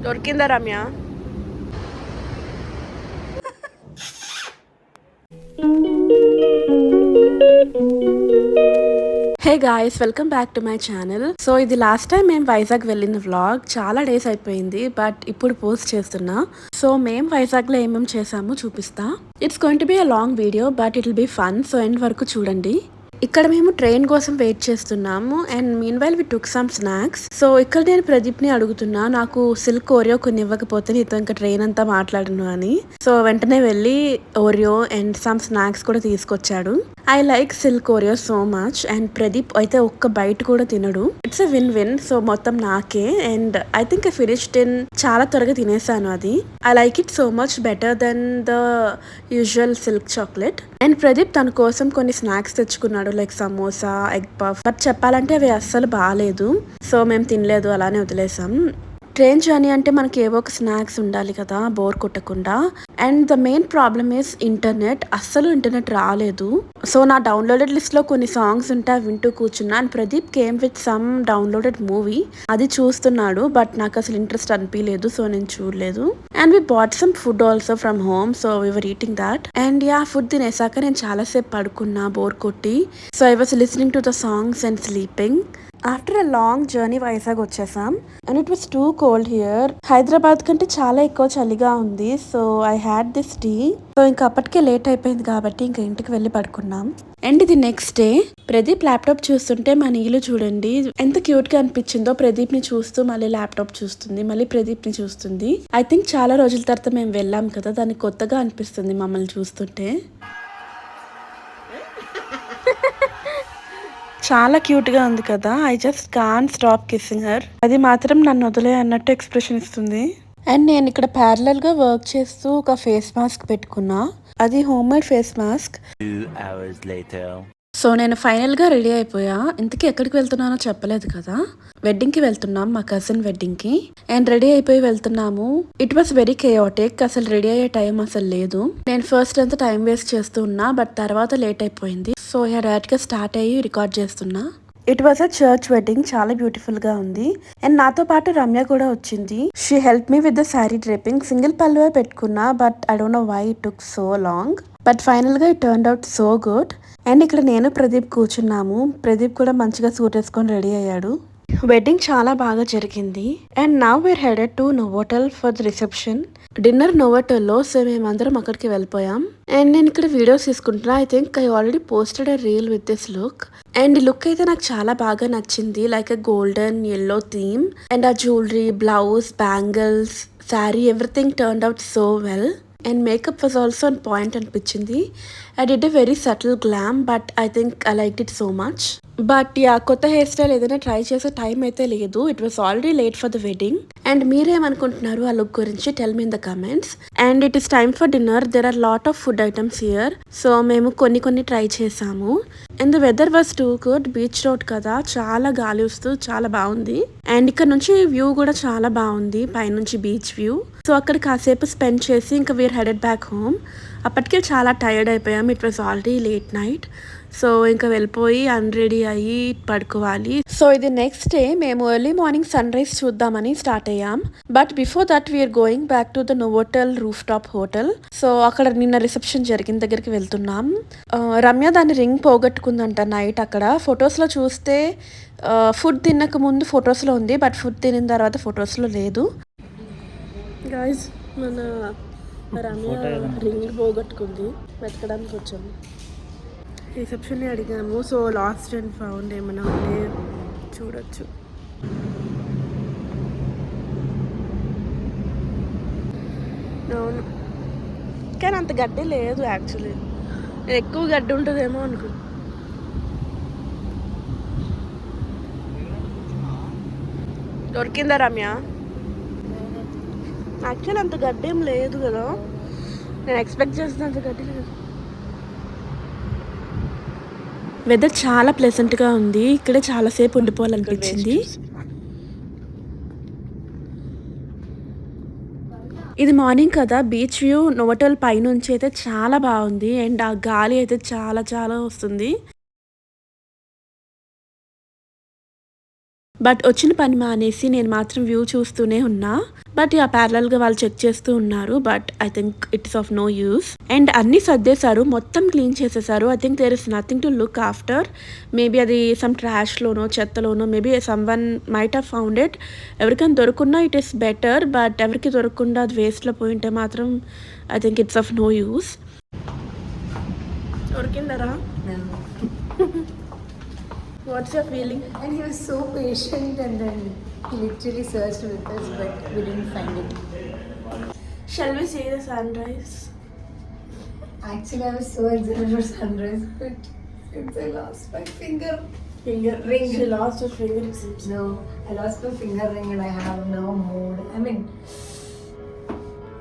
దొరికిందా Ramya? Hey guys, welcome back to my channel. So ఇది last time మేము వైజాగ్ వెళ్ళిన వ్లాగ్. చాలా డేస్ అయిపోయింది, బట్ ఇప్పుడు పోస్ట్ చేస్తున్నా. సో మేము వైజాగ్ లో ఏమేమి చేసామో చూపిస్తా. It's going to be a long video, but it will be fun. So end వరకు చూడండి. ఇక్కడ మేము ట్రైన్ కోసం వెయిట్ చేస్తున్నాము and meanwhile we took some snacks. So ఇక్కడ నేను ప్రదీప్ ని అడుగుతున్నా, నాకు సిల్క్ ఓరియో కొన్ని ఇవ్వకపోతే నీతో ఇంకా ట్రైన్ అంతా మాట్లాడను అని. సో వెంటనే వెళ్ళి ఓరియో అండ్ సమ్ స్నాక్స్ కూడా తీసుకొచ్చాడు. I like Silk Oreo so much and Pradeep అయితే ఒక్క బైట్ కూడా తినడు. It's a win win. So మొత్తం నాకే and I think I finished in చాలా త్వరగా తినేసాను అది. I like it so much better than the usual Silk chocolate. And Pradeep తన కోసం కొన్ని స్నాక్స్ తెచ్చుకున్నాడు, like samosa, egg puff. But చెప్పాలంటే అవి అస్సలు బాగాలేదు. సో మేము తినలేదు, అలానే వదిలేసాం. ట్రైన్ జర్నీ అంటే మనకి ఏవో ఒక స్నాక్స్ ఉండాలి కదా, బోర్ కొట్టకుండా. And the main problem is internet. అస్సలు ఇంటర్నెట్ రాలేదు. సో నా డౌన్లోడెడ్ లిస్ట్ లో కొన్ని సాంగ్స్ ఉంటే అవి వింటూ కూర్చున్నా. And Pradeep came with some downloaded movie, అది చూస్తున్నాడు. బట్ నాకు అసలు ఇంట్రెస్ట్ అనిపించలేదు, సో నేను చూడలేదు. And we bought some food also from home, so we were eating that. And yeah, food తినేసాక నేను చాలా సేపు పడుకున్నా, బోర్ కొట్టి. So I was listening to the songs and sleeping. After a long journey Vizag వచ్చేసాం and it was too cold here. Hyderabad కంటే చాలా ఎక్కువ చలిగా ఉంది. So I had this tea. So ఇంకా అప్పటికే లేట్ అయిపోయింది కాబట్టి ఇంకా ఇంటికి వెళ్ళి పడుకున్నాం. అండ్ ఇది నెక్స్ట్ డే. ప్రదీప్ ల్యాప్టాప్ చూస్తుంటే మా నీళ్ళు చూడండి ఎంత క్యూట్ గా అనిపించిందో. ప్రదీప్ ని చూస్తూ మళ్ళీ ల్యాప్టాప్ చూస్తుంది, మళ్ళీ ప్రదీప్ ని చూస్తుంది. ఐ థింక్ చాలా రోజుల తర్వాత మేము వెళ్ళాం కదా, దానికి కొత్తగా అనిపిస్తుంది మమ్మల్ని చూస్తుంటే. చాలా క్యూట్ గా ఉంది కదా. I just can't stop kissing her. అది మాత్రం నన్ను వదిలే అన్నట్టు ఎక్స్ప్రెషన్ ఇస్తుంది. అండ్ నేను ఇక్కడ ప్యారలల్ గా వర్క్ చేస్తూ ఒక ఫేస్ మాస్క్ పెట్టుకున్నా. అది home made face mask. 2 hours later. So నేను ఫైనల్ గా రెడీ అయిపోయా. ఇంతకీ ఎక్కడికి వెళ్తున్నానో చెప్పలేదు కదా. వెడ్డింగ్ కి వెళ్తున్నాం, మా కజిన్ వెడ్డింగ్ కి. అండ్ రెడీ అయిపోయి వెళ్తున్నాము. It was very chaotic. అసలు రెడీ అయ్యే టైం అసలు లేదు. నేను ఫస్ట్ అంతా టైం వేస్ట్ చేస్తూ ఉన్నా, బట్ తర్వాత లేట్ అయిపోయింది. సో డైరెక్ట్ గా స్టార్ట్ అయ్యి రికార్డ్ చేస్తున్నా. It was a church wedding. చాలా బ్యూటిఫుల్ గా ఉంది. అండ్ నాతో పాటు రమ్య కూడా వచ్చింది. She help me with the sari draping. Single పల్లువే పెట్టుకున్నా, but I don't know why it took so long. But final గా it turned out so good. And ఇక్కడ నేను ప్రదీప్ కూర్చున్నాము. ప్రదీప్ కూడా మంచిగా సూట్ వేసుకొని రెడీ అయ్యాడు. వెడ్డింగ్ చాలా బాగా జరిగింది. And now we're headed to Novotel for the reception. Dinner Novotel లో. సో మేమందరం అక్కడికి వెళ్ళిపోయాం. అండ్ నేను ఇక్కడ వీడియోస్ తీసుకుంటున్నా. I think I already posted a reel with this look. And ఈ లుక్ అయితే నాకు చాలా బాగా నచ్చింది. Like a golden yellow theme. And ఆ jewellery, blouse, bangles, sari, everything turned out so well. And makeup was also on point అనిపించింది. I did a very subtle glam, but I think I like it so much. But yeah, కొత్త hair style ఏదైనా try చేసే time అయితే లేదు. It was already late for the wedding. And మీరేమనుకుంటున్నారు ఆ look గురించి? Tell me in the comments. And it is time for dinner. There are lot of food items here. So మేము కొన్ని try చేసాము. And the weather was too good. Beach road కదా, చాలా గాలి వస్తూ చాలా బాగుంది. అండ్ ఇక్కడ నుంచి వ్యూ కూడా చాలా బాగుంది, పైనుంచి బీచ్ వ్యూ. సో అక్కడ కాసేపు స్పెండ్ చేసి ఇంకా వీఆర్ హెడెడ్ బ్యాక్ హోమ్. అప్పటికే చాలా టైర్డ్ అయిపోయాం. It was already late night. So ఇంకా వెళ్ళిపోయి అన్రెడీ అయ్యి పడుకోవాలి. సో ఇది నెక్స్ట్ డే. మేము ఎర్లీ మార్నింగ్ సన్ రైజ్ చూద్దామని స్టార్ట్ అయ్యాం. But before that we're going back to the Novotel roof top hotel. So అక్కడ నిన్న రిసెప్షన్ జరిగిన దగ్గరికి వెళ్తున్నాం. రమ్య దాని రింగ్ పోగొట్టుకుందంట నైట్. అక్కడ ఫొటోస్ లో చూస్తే ఫుడ్ తినక ముందు ఫొటోస్ లో ఉంది, బట్ ఫుడ్ తినిన తర్వాత ఫొటోస్ లో లేదు. గైస్, మన రమ్య రింగ్ పోగొట్టుకుంది. వెతకడానికి వచ్చాము. రిసెప్షన్ అడిగాము. సో లాస్ట్ అండ్ ఫౌండ్ ఏమైనా ఉంటే చూడొచ్చు. అవును, కానీ అంత గడ్డి లేదు యాక్చువల్లీ. నేను ఎక్కువ గడ్డి ఉంటుందేమో అనుకో. దొరికిందా రమ్య? యాక్చువల్లీ అంత గడ్డి ఏం లేదు కదా. నేను ఎక్స్పెక్ట్ చేసినంత గడ్డి లేదు. వెదర్ చాలా ప్లెజెంట్గా ఉంది. ఇక్కడే చాలాసేపు ఉండిపోవాలనిపించింది. ఇది మార్నింగ్ కదా. బీచ్ వ్యూ నోవోటల్ పైనుంచి అయితే చాలా బాగుంది. అండ్ ఆ గాలి అయితే చాలా చాలా వస్తుంది. బట్ వచ్చిన పని మానేసి నేను మాత్రం వ్యూ చూస్తూనే ఉన్నా. బట్ ఆ ప్యారలల్గా వాళ్ళు చెక్ చేస్తూ ఉన్నారు. But I think it's of no use. And అన్నీ సర్దేశారు, మొత్తం క్లీన్ చేసేసారు. I think there is nothing to look after. Maybe అది సమ్ ట్రాష్లోనో చెత్తలోనో maybe someone might have found it. ఎవరికైనా దొరుకున్నా ఇట్ ఈస్ బెటర్. బట్ ఎవరికి దొరకకుండా అది వేస్ట్లో పోయింటే మాత్రం I think it's of no use. దొరికిందరా? What's your feeling? And he was so patient, and then he literally searched with us, but we didn't find it. Shall we see the sunrise? Actually, I was so excited for sunrise, but since I lost my finger ring. She lost her finger, it seems. No, I lost my finger ring and I have no mood. I mean,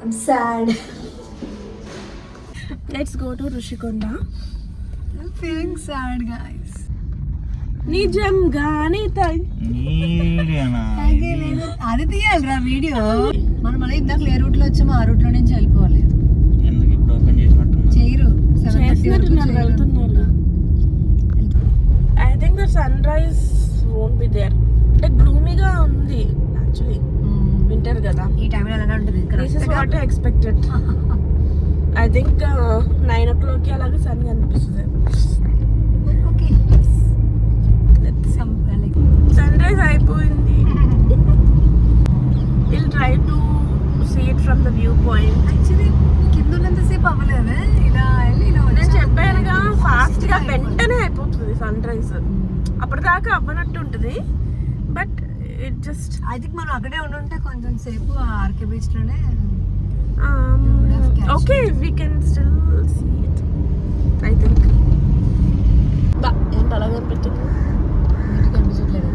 I'm sad. Let's go to Rushikonda. I'm feeling sad, guys. నిజంగానే అది తీయాలిరా video. మనం మళ్ళీ ఇందాక ఏ route లో వచ్చామో ఆ route లో నుంచి వెళ్ళిపోవాలి. చేయరు వెళ్తున్నారు. I think the sunrise won't be there. అంటే గ్లూమీగా ఉంది యాక్చువల్లీ. వింటర్ కదా, ఈ టైంలో అలానే ఉంటుంది. This is what I expected. I think 9 o'clock అలాగే సన్ కనిపిస్తుంది. ఓకే, సన్ రైజ్ అయిపోయింది. Will try to see it from the viewpoint. Actually కింద ఉన్నంతసేపు అవ్వలేదు. ఇలా వెళ్ళి ఇలా నేను చెప్పానుగా, ఫాస్ట్ గా వెంటనే అయిపోతుంది సన్ రైజ్. అప్పటిదాకా అవ్వనట్టు ఉంటుంది. But it just I think మనం అక్కడే ఉండుంటే కొంచెం సేపు ఆర్కే బీచ్ లోనే. Okay, we can still see it I think. ఏంటి అలాగే అనిపిస్తుంది? మీకు కనిపించట్లేదు.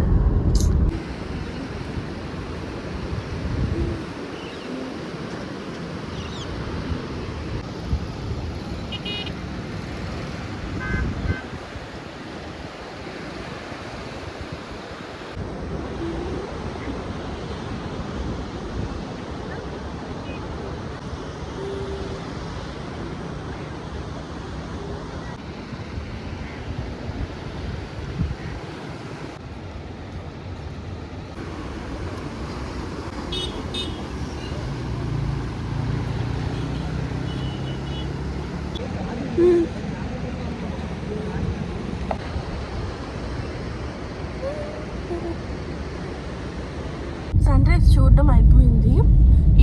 సన్ రైజ్ చూడడం అయిపోయింది.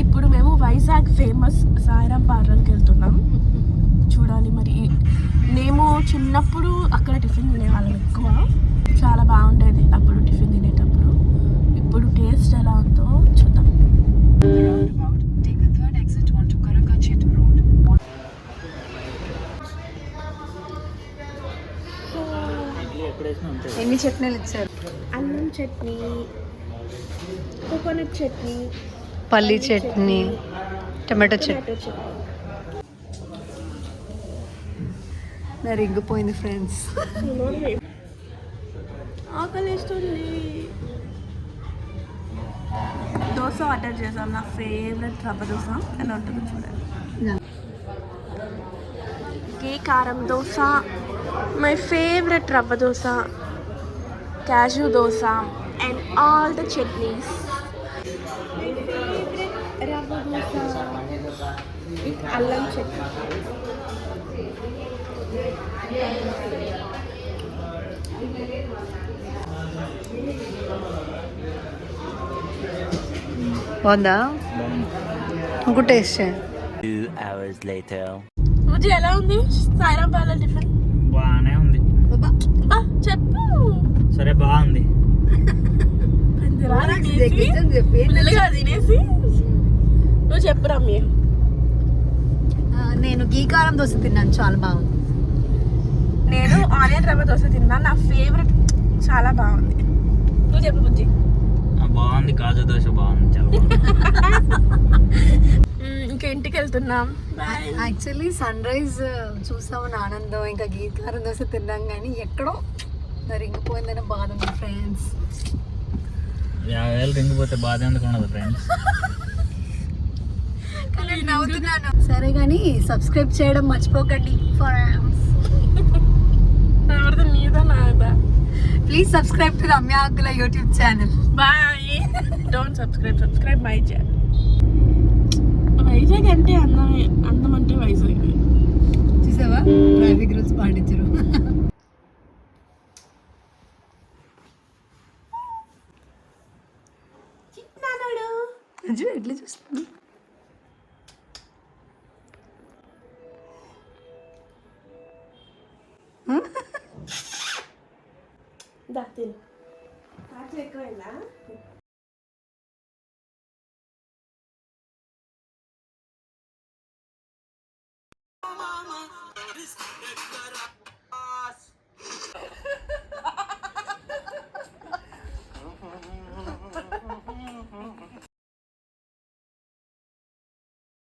ఇప్పుడు మేము వైజాగ్ ఫేమస్ సాయిరాం పార్లర్కి వెళ్తున్నాం. చూడాలి మరి. మేము చిన్నప్పుడు అక్కడ టిఫిన్ తినేవాళ్ళం ఎక్కువ. చాలా బాగుండేది అప్పుడు టిఫిన్ తినేటప్పుడు. ఇప్పుడు టేస్ట్ ఎలా ఉందో చూద్దాం. ఎన్ని చట్నీలు ఇచ్చారు? అల్లం చట్నీ, కోకోనట్ చట్నీ, పల్లీ చట్నీ, టమాటో చట్నీ. నా రింగిపోయింది ఫ్రెండ్స్. ఆకలిస్తుంది. దోశ ఆర్డర్ చేసాం. నా ఫేవరెట్ రవ్వ దోశ. ఎలా ఉంటుందో చూడండి. గీ కారం dosa, my favourite rava dosa, cashew dosa and all the chutneys. Rava dosa with అల్లం చట్నీ. బాగుందా? ఇంకో టేస్ట్. 2 hours later. ముజే ఎలా ఉంది సాయిరాం పార్లర్ టిఫిన్? బాగానే ఉంది. చెప్పు. సరే బాగుంది. తినేసి నువ్వు చెప్పు రమ్య. నేను గీ కారం దోశ తిన్నాను, చాలా బాగుంది. నేను ఆనియన్ రవ్వ దోశ తిన్నాను, నా ఫేవరెట్. చాలా బాగుంది. నువ్వు చెప్పు బుజ్జి. బాగుంది, కాజు దోశ బాగుంది, చాలా ఇంకా ఇంటికి వెళ్తున్నాం. యాక్చువల్లీ సన్ రైజ్ చూసామని ఆనందం, ఇంకా గీ కారం దోశ తిన్నాం, కానీ ఎక్కడో రింగిపోయిందని బాధ ఉంది ఫ్రెండ్స్. 50,000 రింగిపోతే బాధ ఎందుకు ఉండదు ఫ్రెండ్స్. నవ్వుతున్నాను. సరే కానీ సబ్స్క్రైబ్ చేయడం మర్చిపోకండి ఫ్రెండ్స్. ఎవరిది నీదా నాదా? Please subscribe to Ramya Akkula YouTube channel. Bye. Don't subscribe my channel. Vizag అంటే అందం అంటే వైజాగ్. చూసావా ట్రాఫిక్ రూల్స్ పాటించరు. ఎట్లా చూస్తున్నా ఎక్కువైందా?